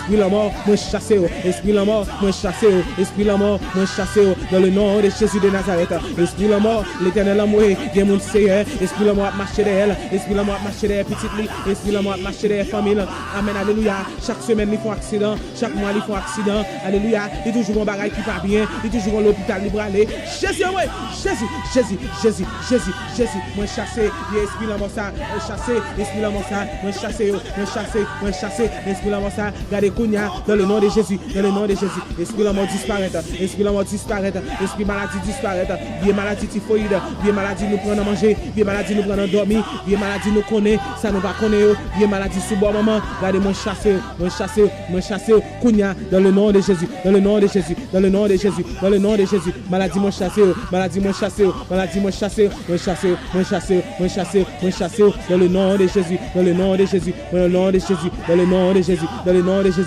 esprit la mort, moi chassé, esprit la mort, moi chassé, esprit la mort, moi chassé, dans le nom de Jésus de Nazareth, esprit la mort, l'éternel amour, viens mon Seigneur, esprit la mort marcher derrière, esprit la mort marcher derrière petite lit, esprit la mort marcher derrière famille, amen, alléluia, chaque semaine ils font accident, chaque mois ils font accident, alléluia, il y a toujours un bagage qui va bien, il y a toujours l'hôpital libre aller, Jésus, Jésus, moi chassé, esprit la mort ça, chassé, esprit la mort ça, moi chassé, esprit la mort ça, gardez Kounia, dans le nom de Jésus, esprit la mort disparaît, esprit maladie disparaît, bien maladie typhoïde, bien maladie nous prendre à manger, bien maladie nous prendre à dormir, bien maladie nous connaît, ça nous va connaître, bien maladie sous bon moment, gardez moi chasser, Kounia, dans le nom de Jésus, maladie moi chasser, dans le nom de Jésus,